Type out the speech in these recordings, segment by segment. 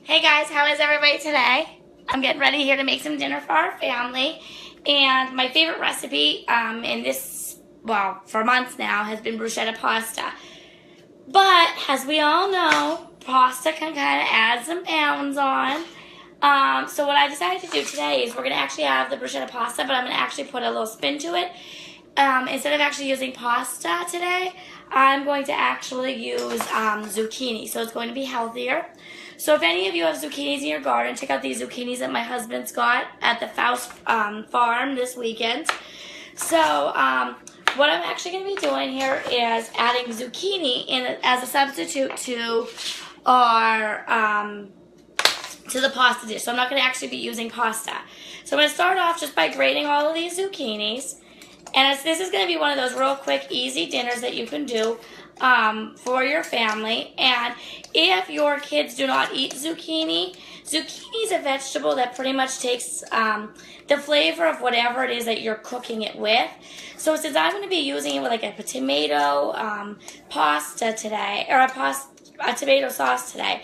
Hey guys, how is everybody today? I'm getting ready here to make some dinner for our family. And my favorite recipe for months now, has been bruschetta pasta. But, as we all know, pasta can kind of add some pounds on. So what I decided to do today is we're going to actually have the bruschetta pasta, but I'm going to actually put a little spin to it. Instead of actually using pasta today, I'm going to actually use zucchini, so it's going to be healthier. So if any of you have zucchinis in your garden, check out these zucchinis that my husband's got at the Faust farm this weekend. So what I'm actually going to be doing here is adding zucchini as a substitute to our to the pasta dish. So I'm not going to actually be using pasta. So I'm going to start off just by grating all of these zucchinis. And this is going to be one of those real quick, easy dinners that you can do for your family. And if your kids do not eat zucchini, zucchini is a vegetable that pretty much takes the flavor of whatever it is that you're cooking it with. So since I'm going to be using it with like a tomato pasta today, or a tomato sauce today,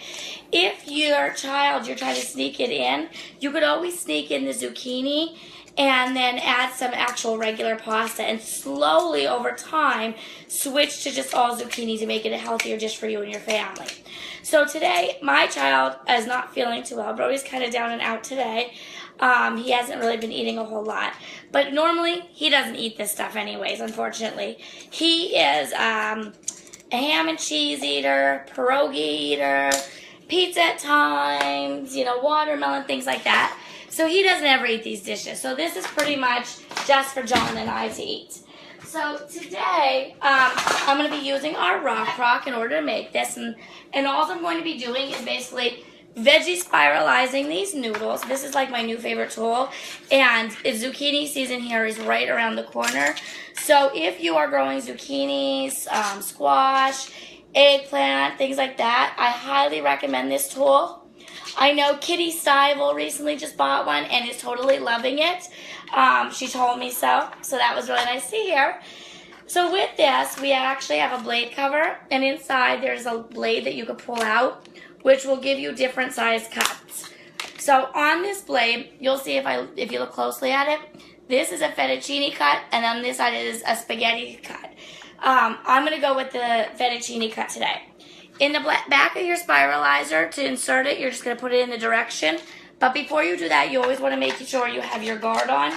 if your child, you're trying to sneak it in, you could always sneak in the zucchini and then add some actual regular pasta, and slowly over time switch to just all zucchini to make it a healthier dish for you and your family. So today, my child is not feeling too well. Brody's kind of down and out today. He hasn't really been eating a whole lot. But normally, he doesn't eat this stuff anyways, unfortunately. He is a ham and cheese eater, pierogi eater, pizza at times, watermelon, things like that. So he doesn't ever eat these dishes. So this is pretty much just for John and I to eat. So today, I'm going to be using our rock crock in order to make this. And all I'm going to be doing is basically veggie spiralizing these noodles. This is like my new favorite tool. And zucchini season here is right around the corner. So if you are growing zucchinis, squash, eggplant, things like that, I highly recommend this tool. I know Kitty Stivel recently just bought one and is totally loving it. She told me so that was really nice to hear. So with this, we actually have a blade cover, and inside there's a blade that you can pull out, which will give you different size cuts. So on this blade, you'll see if you look closely at it, this is a fettuccine cut, and on this side is a spaghetti cut. I'm going to go with the fettuccine cut today. In the back of your spiralizer, to insert it, you're just going to put it in the direction. But before you do that, you always want to make sure you have your guard on.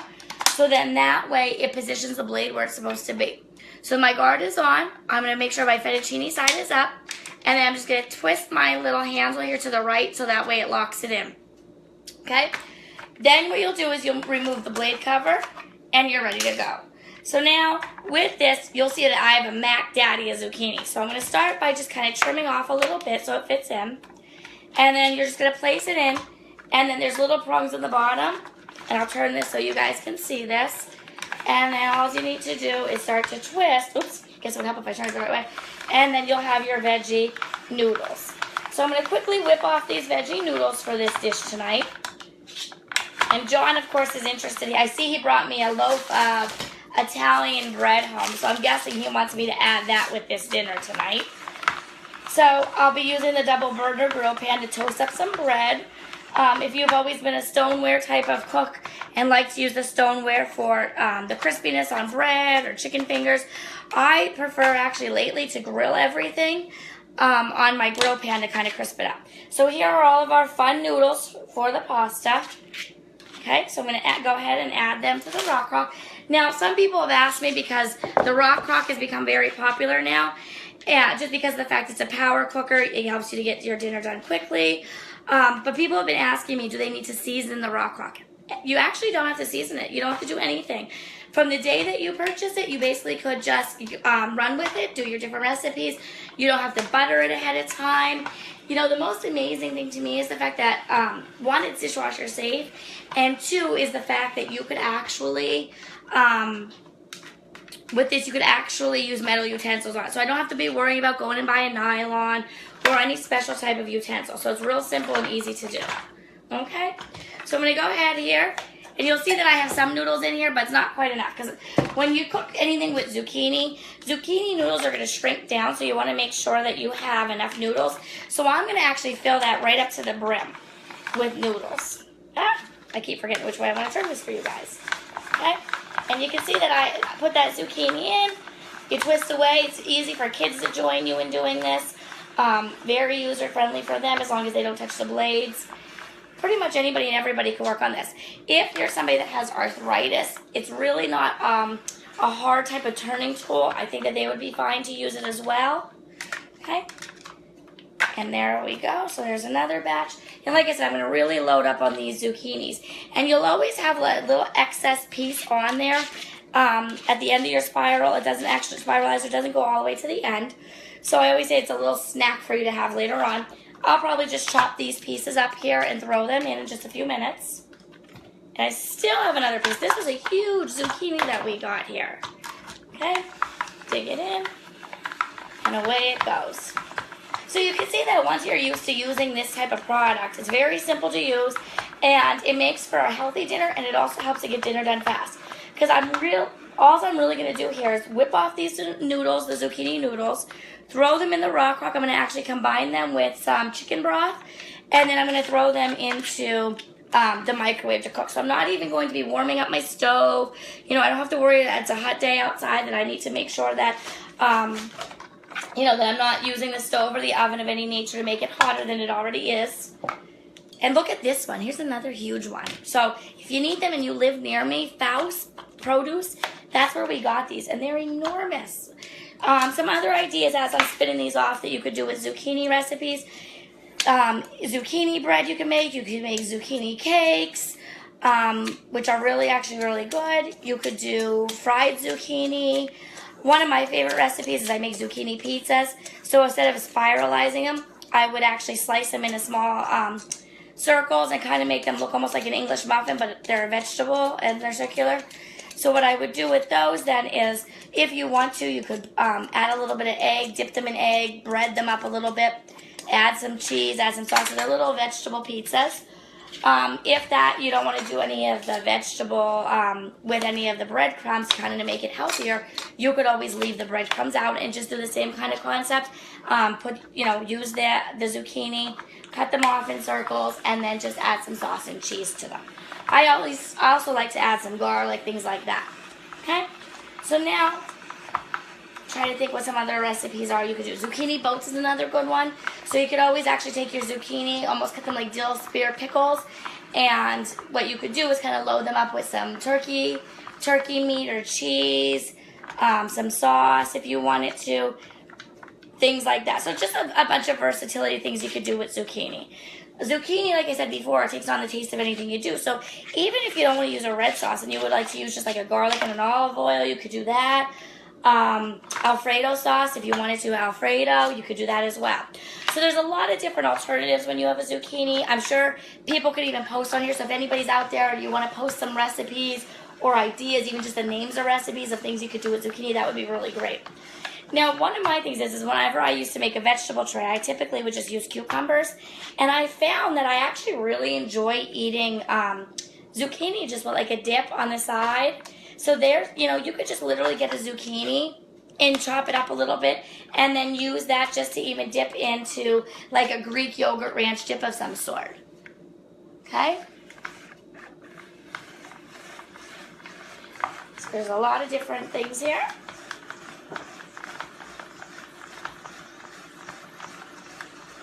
So then that way, it positions the blade where it's supposed to be. So my guard is on. I'm going to make sure my fettuccine side is up. And then I'm just going to twist my little handle here to the right so that way it locks it in. Okay? Then what you'll do is you'll remove the blade cover and you're ready to go. So now, with this, you'll see that I have a Mac Daddy of zucchini. So I'm going to start by just kind of trimming off a little bit so it fits in. And then you're just going to place it in. And then there's little prongs at the bottom. And I'll turn this so you guys can see this. And then all you need to do is start to twist. Oops, guess it would help if I turned it the right way. And then you'll have your veggie noodles. So I'm going to quickly whip off these veggie noodles for this dish tonight. And John, of course, is interested. I see he brought me a loaf of Italian bread home, so I'm guessing he wants me to add that with this dinner tonight. So I'll be using the double burner grill pan to toast up some bread. If you've always been a stoneware type of cook and like to use the stoneware for the crispiness on bread or chicken fingers, I prefer actually lately to grill everything on my grill pan to kind of crisp it up. So here are all of our fun noodles for the pasta. Okay, so I'm going to go ahead and add them to the rock crock. Now, some people have asked me, because the rock crock has become very popular now, and just because of the fact it's a power cooker, it helps you to get your dinner done quickly. But people have been asking me, do they need to season the rock crock? You actually don't have to season it. You don't have to do anything. From the day that you purchase it, you basically could just run with it, do your different recipes. You don't have to butter it ahead of time. The most amazing thing to me is the fact that, one, it's dishwasher safe, and two, is the fact that you could actually, with this, you could actually use metal utensils on it. So I don't have to be worrying about going and buying nylon or any special type of utensil. So it's real simple and easy to do. Okay? So I'm going to go ahead here, And you'll see that I have some noodles in here, but it's not quite enough. Because when you cook anything with zucchini, zucchini noodles are going to shrink down, so you want to make sure that you have enough noodles. So I'm going to actually fill that right up to the brim with noodles. I keep forgetting which way I want to turn this for you guys. Okay? And you can see that I put that zucchini in. You twist away. It's easy for kids to join you in doing this. Very user-friendly for them as long as they don't touch the blades. Pretty much anybody and everybody can work on this. If you're somebody that has arthritis, it's really not a hard type of turning tool. I think that they would be fine to use it as well. Okay? And there we go. So there's another batch. And like I said, I'm going to really load up on these zucchinis. And you'll always have a little excess piece on there at the end of your spiral. It doesn't actually spiralize. It doesn't go all the way to the end. So I always say it's a little snack for you to have later on. I'll probably just chop these pieces up here and throw them in just a few minutes. And I still have another piece. This was a huge zucchini that we got here. Okay, dig it in, and away it goes. So you can see that once you're used to using this type of product, it's very simple to use, and it makes for a healthy dinner, and it also helps to get dinner done fast. Because all I'm really going to do here is whip off these noodles, the zucchini noodles, throw them in the raw crock. I'm going to actually combine them with some chicken broth, and then I'm going to throw them into the microwave to cook. So I'm not even going to be warming up my stove. You know, I don't have to worry that it's a hot day outside, that I need to make sure that, you know, that I'm not using the stove or the oven of any nature to make it hotter than it already is. And look at this one. Here's another huge one. So if you need them and you live near me, Faust Produce, that's where we got these, and they're enormous. Some other ideas as I'm spinning these off that you could do with zucchini recipes. Zucchini bread you can make. You can make zucchini cakes, which are actually really good. You could do fried zucchini. One of my favorite recipes is I make zucchini pizzas. So instead of spiralizing them, I would actually slice them into small circles and kind of make them look almost like an English muffin, but they're a vegetable and they're circular. So what I would do with those then is, if you want to, you could add a little bit of egg, dip them in egg, bread them up a little bit, add some cheese, add some sauce. So they're little vegetable pizzas. If that, you don't want to do any of the vegetable with any of the breadcrumbs, kind of to make it healthier, you could always leave the breadcrumbs out and just do the same kind of concept. Use the zucchini, cut them off in circles, and then just add some sauce and cheese to them. I also like to add some garlic, things like that. Okay? So now, try to think what some other recipes are you could do. Zucchini boats is another good one. So you could always actually take your zucchini, almost cut them like dill spear pickles, and what you could do is kind of load them up with some turkey meat or cheese, some sauce if you wanted to, things like that. So just a bunch of versatility things you could do with zucchini. Zucchini, like I said before, it takes on the taste of anything you do. So even if you don't want to use a red sauce and you would like to use just like a garlic and an olive oil, you could do that. Alfredo sauce, if you wanted to Alfredo, you could do that as well. So there's a lot of different alternatives when you have a zucchini. I'm sure people could even post on here. So if anybody's out there and you want to post some recipes or ideas, even just the names of recipes of things you could do with zucchini, that would be really great. Now, one of my things is whenever I used to make a vegetable tray, I typically would just use cucumbers. And I found that I actually really enjoy eating zucchini just with like a dip on the side. So there, you could just literally get a zucchini and chop it up a little bit and then use that just to even dip into like a Greek yogurt ranch dip of some sort. Okay? So there's a lot of different things here.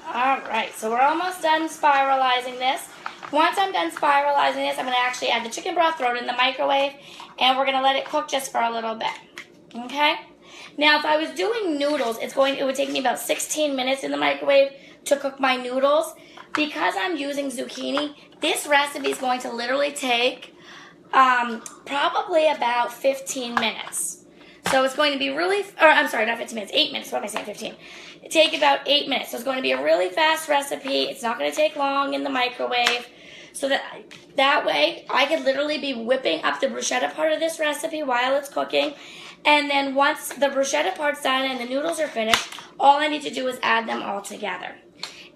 Alright, so we're almost done spiralizing this. Once I'm done spiralizing this, I'm going to actually add the chicken broth, throw it in the microwave, and we're going to let it cook just for a little bit. Okay? Now, if I was doing noodles, it would take me about 16 minutes in the microwave to cook my noodles. Because I'm using zucchini, this recipe is going to literally take probably about 15 minutes. So it's going to be not 15 minutes, 8 minutes. What am I saying, 15? It take about 8 minutes. So it's going to be a really fast recipe. It's not going to take long in the microwave. So that way, I could literally be whipping up the bruschetta part of this recipe while it's cooking. And then once the bruschetta part's done and the noodles are finished, all I need to do is add them all together.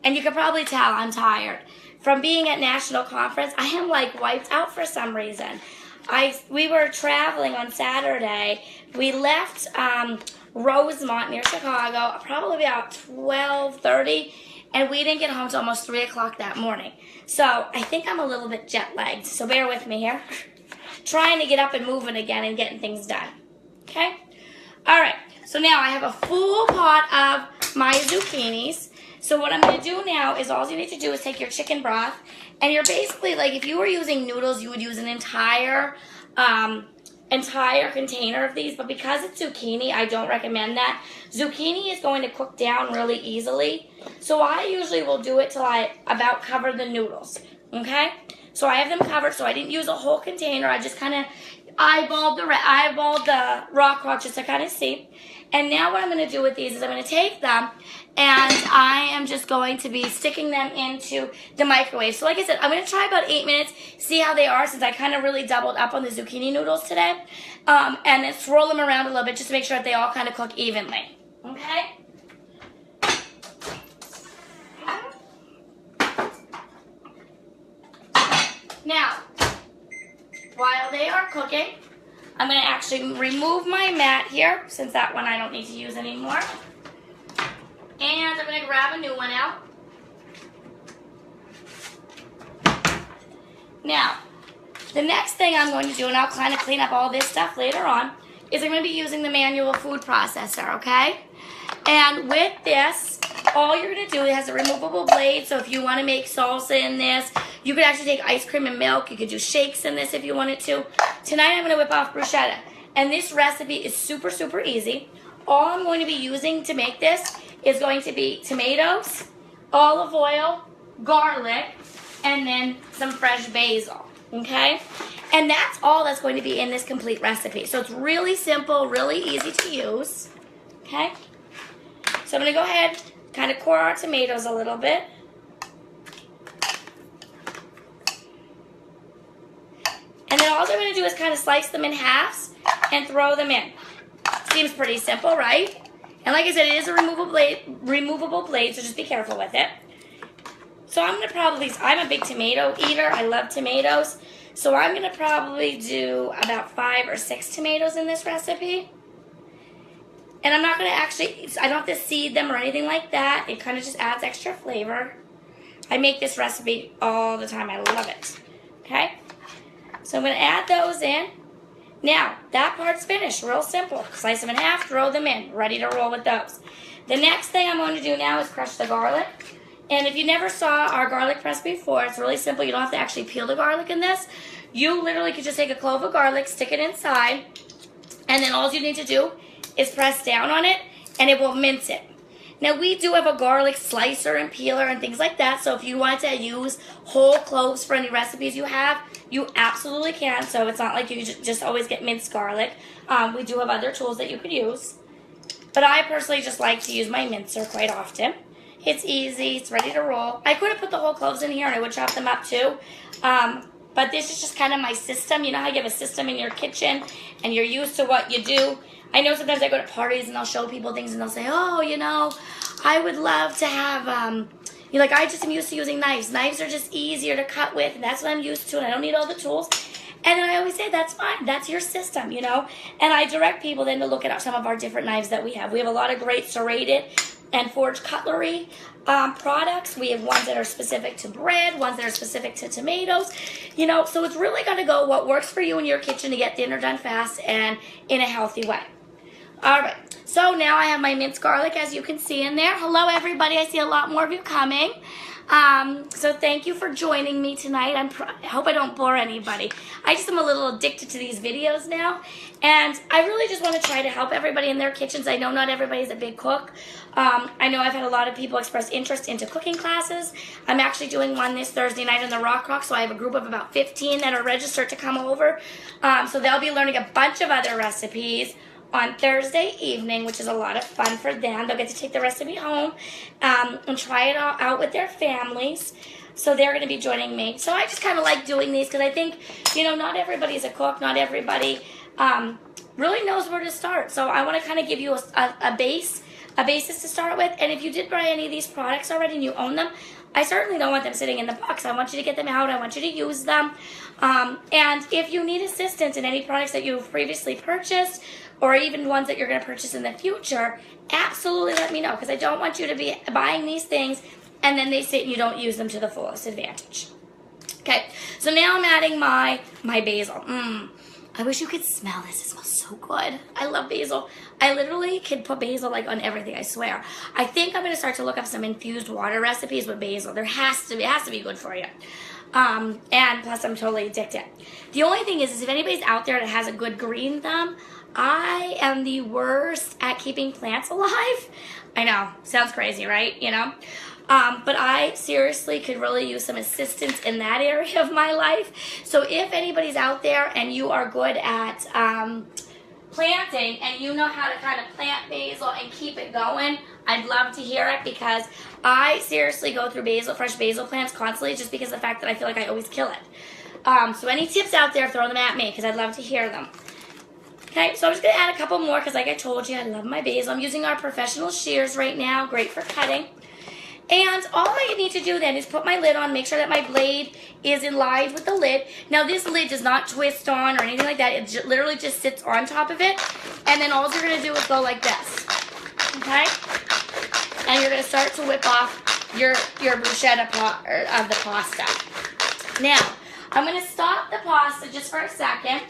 And you can probably tell I'm tired. from being at national conference, I am like wiped out for some reason. We were traveling on Saturday. We left Rosemont near Chicago probably about 12:30, and we didn't get home till almost 3 o'clock that morning. So I think I'm a little bit jet lagged, so bear with me here. Trying to get up and moving again and getting things done. Okay? All right, so now I have a full pot of my zucchinis. So what I'm going to do now is all you need to do is take your chicken broth, and you're basically like, if you were using noodles, you would use an entire container of these, but because it's zucchini, I don't recommend that. Zucchini is going to cook down really easily, so I usually will do it till I about cover the noodles, okay? So I have them covered, so I didn't use a whole container. I just kind of eyeballed the rock crotch just to kind of see. And now what I'm going to do with these is I'm going to take them, and I am just going to be sticking them into the microwave. So like I said, I'm going to try about 8 minutes, see how they are, since I kind of really doubled up on the zucchini noodles today. And then swirl them around a little bit just to make sure that they all kind of cook evenly. Okay? Now, while they are cooking, I'm going to actually remove my mat here, since that one I don't need to use anymore. And I'm going to grab a new one out. Now, the next thing I'm going to do, and I'll kind of clean up all this stuff later on, is I'm going to be using the manual food processor, okay? And with this, all you're going to do, it has a removable blade, so if you want to make salsa in this, you could actually take ice cream and milk. You could do shakes in this if you wanted to. Tonight I'm going to whip off bruschetta. And this recipe is super, super easy. All I'm going to be using to make this is going to be tomatoes, olive oil, garlic, and then some fresh basil, okay? And that's all that's going to be in this complete recipe. So it's really simple, really easy to use, okay? So I'm going to go ahead, kind of core our tomatoes a little bit. And then all I'm going to do is kind of slice them in halves and throw them in. Seems pretty simple, right? And like I said, it is a removable blade, so just be careful with it. So I'm going to probably, I'm a big tomato eater. I love tomatoes. So I'm going to probably do about 5 or 6 tomatoes in this recipe. And I'm not going to actually, I don't have to seed them or anything like that. It kind of just adds extra flavor. I make this recipe all the time. I love it. Okay? So I'm going to add those in. Now, that part's finished. Real simple. Slice them in half, throw them in. Ready to roll with those. The next thing I'm going to do now is crush the garlic. And if you never saw our garlic recipe before, it's really simple. You don't have to actually peel the garlic in this. You literally could just take a clove of garlic, stick it inside, and then all you need to do is press down on it, and it will mince it. Now, we do have a garlic slicer and peeler and things like that, so if you want to use whole cloves for any recipes you have, you absolutely can, so it's not like you just always get minced garlic. We do have other tools that you could use, but I personally just like to use my mincer quite often. It's easy, it's ready to roll. I could have put the whole cloves in here and I would chop them up too, but this is just kind of my system. You know how you have a system in your kitchen and you're used to what you do? I know sometimes I go to parties and I'll show people things and they'll say, oh, you know, I would love to have, you're like, I just am used to using knives. Knives are just easier to cut with, and that's what I'm used to, and I don't need all the tools. And then I always say, that's fine. That's your system, you know. And I direct people then to look at some of our different knives that we have. We have a lot of great serrated and forged cutlery products. We have ones that are specific to bread, ones that are specific to tomatoes, you know. So it's really going to go what works for you in your kitchen to get dinner done fast and in a healthy way. All right, so now I have my minced garlic, as you can see in there. Hello, everybody. I see a lot more of you coming. So thank you for joining me tonight. I hope I don't bore anybody. I just am a little addicted to these videos now, and I really just want to try to help everybody in their kitchens. I know not everybody's a big cook. I know I've had a lot of people express interest into cooking classes. I'm actually doing one this Thursday night in the Rock, so I have a group of about 15 that are registered to come over. So they'll be learning a bunch of other recipes on Thursday evening, which is a lot of fun for them. They'll get to take the recipe home and try it all out with their families. So they're going to be joining me. So I just kind of like doing these because I think, you know, not everybody's a cook. Not everybody really knows where to start. So I want to kind of give you a base a basis to start with. And if you did buy any of these products already and you own them, I certainly don't want them sitting in the box. I want you to get them out. I want you to use them. And if you need assistance in any products that you've previously purchased, or even ones that you're going to purchase in the future, absolutely let me know, because I don't want you to be buying these things and then they sit and you don't use them to the fullest advantage. Okay, so now I'm adding my basil. I wish you could smell this. It smells so good. I love basil. I literally could put basil like on everything, I swear. I think I'm going to start to look up some infused water recipes with basil. It has to be good for you. And plus I'm totally addicted. The only thing is if anybody's out there that has a good green thumb, I am the worst at keeping plants alive. I know, sounds crazy, right? You know? But I seriously could really use some assistance in that area of my life. So if anybody's out there and you are good at planting and you know how to kind of plant basil and keep it going, I'd love to hear it, because I seriously go through fresh basil plants constantly, just because of the fact that I feel like I always kill it. So any tips out there, throw them at me, because I'd love to hear them. Okay, so I'm just going to add a couple more, because like I told you, I love my basil. I'm using our professional shears right now, great for cutting. And all I need to do then is put my lid on, make sure that my blade is in line with the lid. Now this lid does not twist on or anything like that. It literally just sits on top of it. And then all you're going to do is go like this. Okay? And you're going to start to whip off your bruschetta of the pasta. Now, I'm going to stop the pasta just for a second,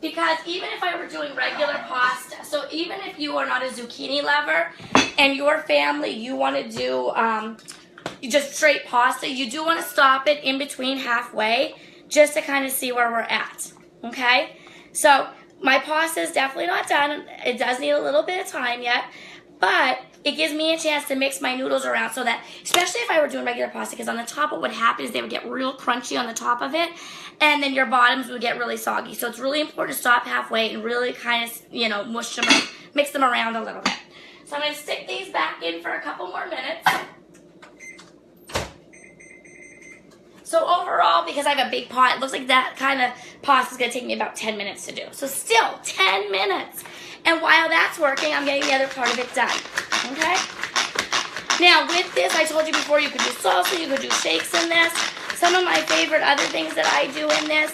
because even if I were doing regular pasta, so even if you are not a zucchini lover and your family, you want to do just straight pasta, you do want to stop it in between halfway just to kind of see where we're at, okay? So my pasta is definitely not done. It does need a little bit of time yet, but it gives me a chance to mix my noodles around, so that, especially if I were doing regular pasta, because on the top what would happen is they would get real crunchy on the top of it, and then your bottoms would get really soggy. So it's really important to stop halfway and really kind of, you know, mush them up, mix them around a little bit. So I'm going to stick these back in for a couple more minutes. So overall, because I have a big pot, it looks like that kind of pasta is going to take me about 10 minutes to do. So still 10 minutes. And while that's working, I'm getting the other part of it done. Okay? Now with this, I told you before, you could do salsa, you could do shakes in this. Some of my favorite other things that I do in this,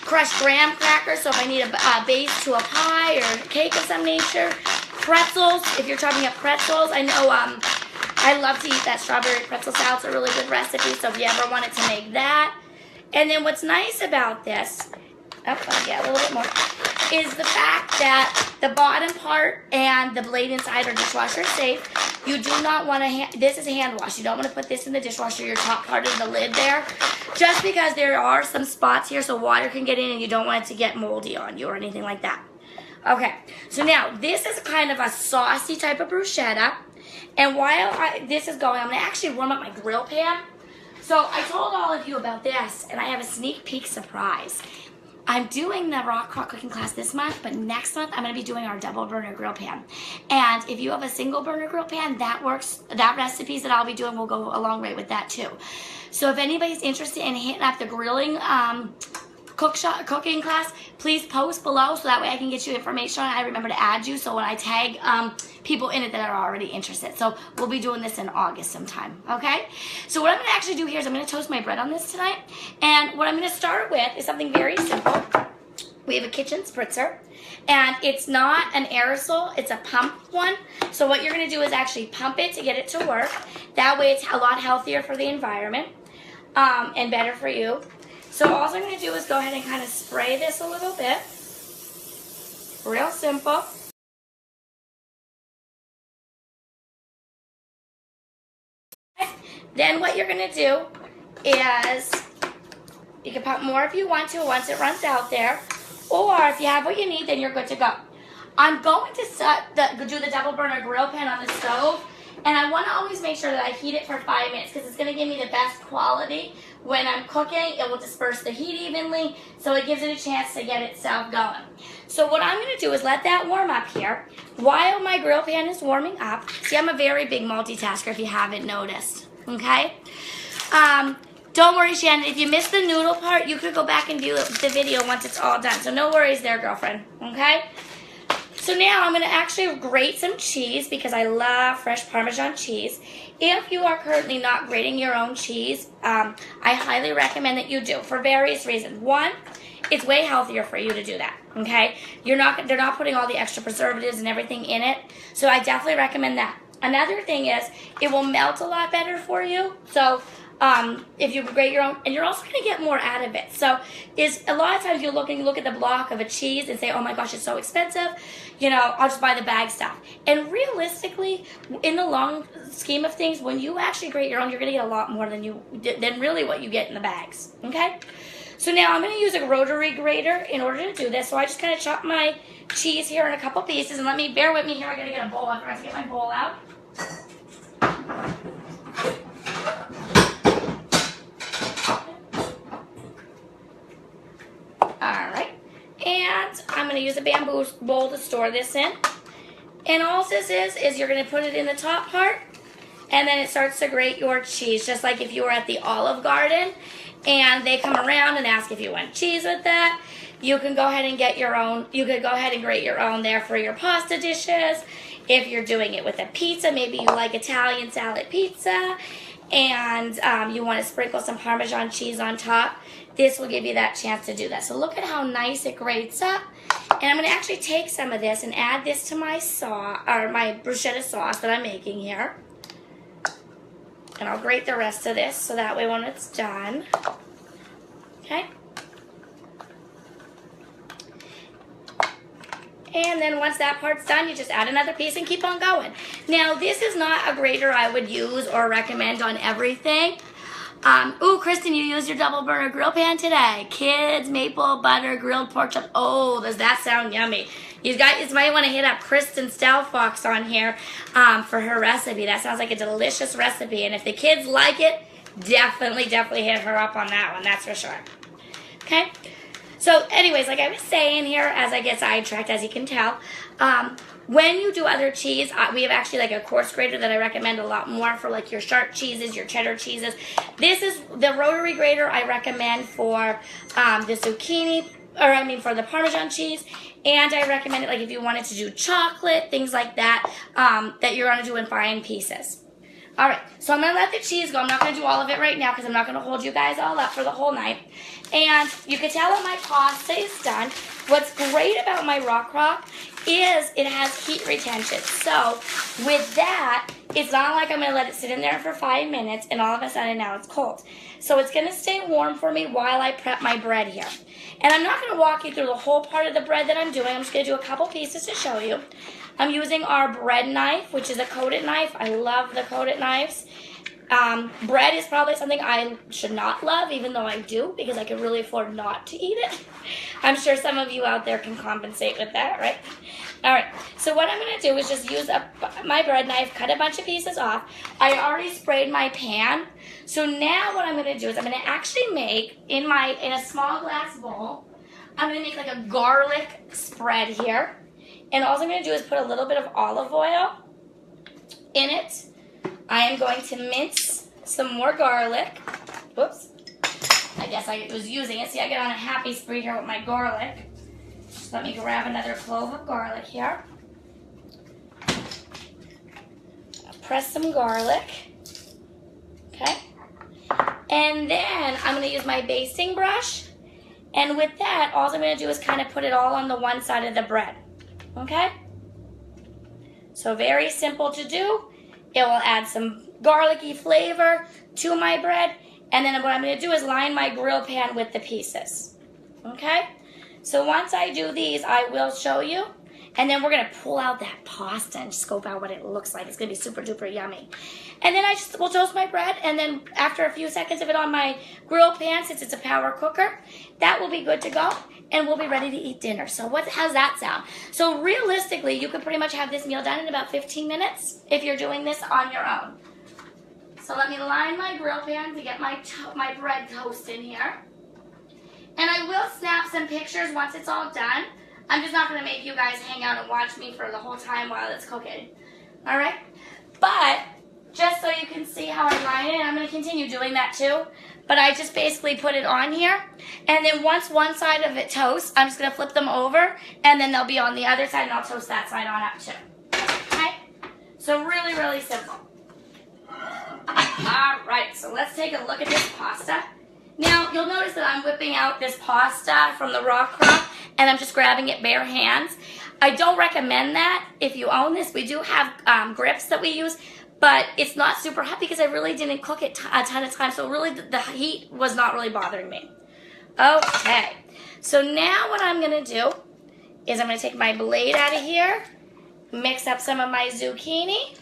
crushed graham crackers, so if I need a base to a pie or a cake of some nature. Pretzels, if you're chopping up pretzels. I know I love to eat that strawberry pretzel salad. It's a really good recipe, so if you ever wanted to make that. And then what's nice about this, a little bit more, is the fact that the bottom part and the blade inside are dishwasher safe. You do not want to, this is a hand wash. You don't want to put this in the dishwasher, your top part of the lid there, just because there are some spots here so water can get in and you don't want it to get moldy on you or anything like that. Okay, so now this is kind of a saucy type of bruschetta. And while this is going, I'm going to actually warm up my grill pan. So I told all of you about this, and I have a sneak peek surprise. I'm doing the Rock Crock cooking class this month, but next month I'm going to be doing our double burner grill pan. And if you have a single burner grill pan, that works. That recipes that I'll be doing will go a long way with that too. So if anybody's interested in hitting up the grilling cooking class, please post below so that way I can get you information on it. I remember to add you so when I tag people in it that are already interested. So we'll be doing this in August sometime, okay? So what I'm going to actually do here is I'm going to toast my bread on this tonight. And what I'm going to start with is something very simple. We have a kitchen spritzer, and it's not an aerosol, it's a pump one. So what you're going to do is actually pump it to get it to work. That way it's a lot healthier for the environment and better for you. So all I'm going to do is go ahead and kind of spray this a little bit. Real simple. Then what you're going to do is, you can pump more if you want to once it runs out there. Or if you have what you need, then you're good to go. I'm going to do the double burner grill pan on the stove. And I want to always make sure that I heat it for 5 minutes because it's going to give me the best quality. When I'm cooking, it will disperse the heat evenly, so it gives it a chance to get itself going. So what I'm going to do is let that warm up here. While my grill pan is warming up, see, I'm a very big multitasker if you haven't noticed, okay? Don't worry, Shannon, if you missed the noodle part, you could go back and view the video once it's all done. So no worries there, girlfriend, okay? So now I'm going to actually grate some cheese because I love fresh Parmesan cheese. If you are currently not grating your own cheese, I highly recommend that you do for various reasons. One, it's way healthier for you to do that, okay? They're not putting all the extra preservatives and everything in it, so I definitely recommend that. Another thing is it will melt a lot better for you. So if you grate your own, and you're also going to get more out of it. So is a lot of times you look at the block of a cheese and say, oh my gosh, it's so expensive. You know, I'll just buy the bag stuff. And realistically, in the long scheme of things, when you actually grate your own, you're going to get a lot more than really what you get in the bags. Okay? So now I'm going to use a rotary grater in order to do this. So I just kind of chop my cheese here in a couple pieces, and bear with me here. I'm going to get a bowl. I forgot to get my bowl out. Alright, and I'm going to use a bamboo bowl to store this in. And all this is you're going to put it in the top part, and then it starts to grate your cheese, just like if you were at the Olive Garden and they come around and ask if you want cheese with that. You can go ahead and get your own. You could go ahead and grate your own there for your pasta dishes. If you're doing it with a pizza, maybe you like Italian salad pizza, and you want to sprinkle some Parmesan cheese on top, this will give you that chance to do that. So look at how nice it grates up. And I'm going to actually take some of this and add this to my sauce, or my bruschetta sauce that I'm making here. And I'll grate the rest of this so that way when it's done. Okay. And then once that part's done, you just add another piece and keep on going. Now, this is not a grater I would use or recommend on everything. Ooh, Kristen, you used your double burner grill pan today. Kids, maple butter, grilled pork chop. Oh, does that sound yummy? You guys might want to hit up Kristen Stelfox on here for her recipe. That sounds like a delicious recipe. And if the kids like it, definitely hit her up on that one. That's for sure. Okay? So anyways, like I was saying here, as I get sidetracked, as you can tell, when you do other cheese, we have actually like a coarse grater that I recommend a lot more for like your sharp cheeses, your cheddar cheeses. This is the rotary grater I recommend for the zucchini, or I mean for the Parmesan cheese. And I recommend it like if you wanted to do chocolate, things like that, that you're going to do in fine pieces. All right, so I'm going to let the cheese go. I'm not going to do all of it right now because I'm not going to hold you guys all up for the whole night. And you can tell that my pasta is done. What's great about my Rock is it has heat retention. So with that, it's not like I'm going to let it sit in there for 5 minutes and all of a sudden now it's cold. So it's going to stay warm for me while I prep my bread here. And I'm not going to walk you through the whole part of the bread that I'm doing. I'm just going to do a couple pieces to show you. I'm using our bread knife, which is a coated knife. I love the coated knives. Bread is probably something I should not love, even though I do, because I can really afford not to eat it. I'm sure some of you out there can compensate with that, right? All right, so what I'm going to do is just use my bread knife, cut a bunch of pieces off. I already sprayed my pan. So now what I'm going to do is I'm going to actually make, in a small glass bowl, I'm going to make like a garlic spread here. And all I'm going to do is put a little bit of olive oil in it. I am going to mince some more garlic. Whoops. I guess I was using it. See, I get on a happy spree here with my garlic. Just let me grab another clove of garlic here. I'll press some garlic. Okay. And then I'm going to use my basting brush. And with that, all I'm going to do is kind of put it all on the one side of the bread. Okay? So very simple to do. It will add some garlicky flavor to my bread. And then what I'm going to do is line my grill pan with the pieces. Okay? So once I do these, I will show you. And then we're going to pull out that pasta and scope out what it looks like. It's going to be super duper yummy. And then I will toast my bread. And then after a few seconds of it on my grill pan, since it's a power cooker, that will be good to go. And we'll be ready to eat dinner. So how's that sound? So realistically, you can pretty much have this meal done in about 15 minutes if you're doing this on your own. So let me line my grill pan to get my bread toast in here. And I will snap some pictures once it's all done. I'm just not going to make you guys hang out and watch me for the whole time while it's cooking. All right? But just so you can see how I line it, I'm going to continue doing that too, but I just basically put it on here, and then once one side of it toasts, I'm just going to flip them over, and then they'll be on the other side, and I'll toast that side on up too. Okay? So really, really simple. Alright, so let's take a look at this pasta. Now, you'll notice that I'm whipping out this pasta from the raw crumb, and I'm just grabbing it bare hands. I don't recommend that if you own this. We do have grips that we use, but it's not super hot because I really didn't cook it a ton of time, so really the heat was not really bothering me. Okay, so now what I'm going to do is I'm going to take my blade out of here, mix up some of my zucchini,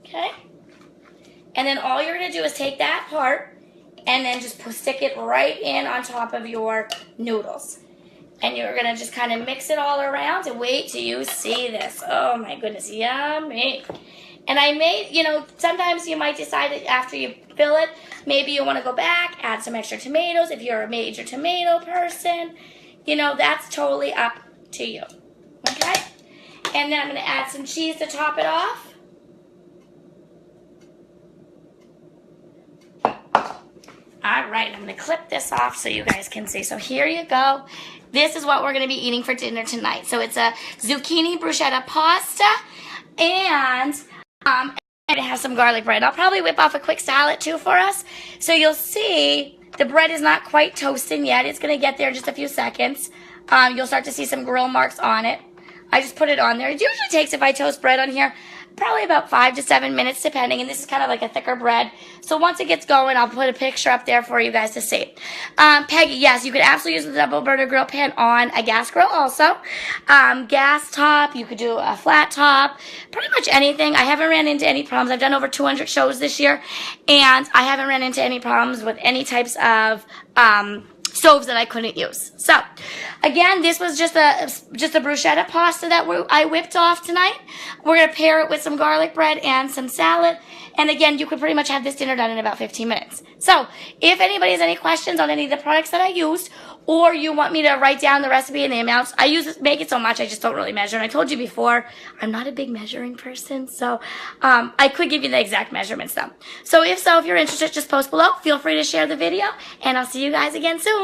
okay, and then all you're going to do is take that part and then just stick it right in on top of your noodles. And you're going to just kind of mix it all around and wait till you see this. Oh my goodness, yummy. And I made, you know, sometimes you might decide that after you fill it, maybe you want to go back, add some extra tomatoes if you're a major tomato person. You know, that's totally up to you. Okay? And then I'm going to add some cheese to top it off. All right, I'm going to clip this off so you guys can see. So here you go. This is what we're going to be eating for dinner tonight. So it's a zucchini bruschetta pasta, and it has some garlic bread. I'll probably whip off a quick salad too for us. So you'll see the bread is not quite toasting yet. It's going to get there in just a few seconds. You'll start to see some grill marks on it. I just put it on there. It usually takes, if I toast bread on here, probably about 5 to 7 minutes depending, and this is kind of like a thicker bread. So once it gets going, I'll put a picture up there for you guys to see. Peggy, yes, you could absolutely use the double burner grill pan on a gas grill also. Gas top, you could do a flat top, pretty much anything. I haven't ran into any problems. I've done over 200 shows this year, and I haven't ran into any problems with any types of stoves that I couldn't use. So, again, this was just a bruschetta pasta that I whipped off tonight. We're going to pair it with some garlic bread and some salad. And again, you could pretty much have this dinner done in about 15 minutes. So, if anybody has any questions on any of the products that I used, or you want me to write down the recipe and the amounts, I make it so much I just don't really measure. And I told you before, I'm not a big measuring person, so I could give you the exact measurements though. So if you're interested, just post below. Feel free to share the video, and I'll see you guys again soon.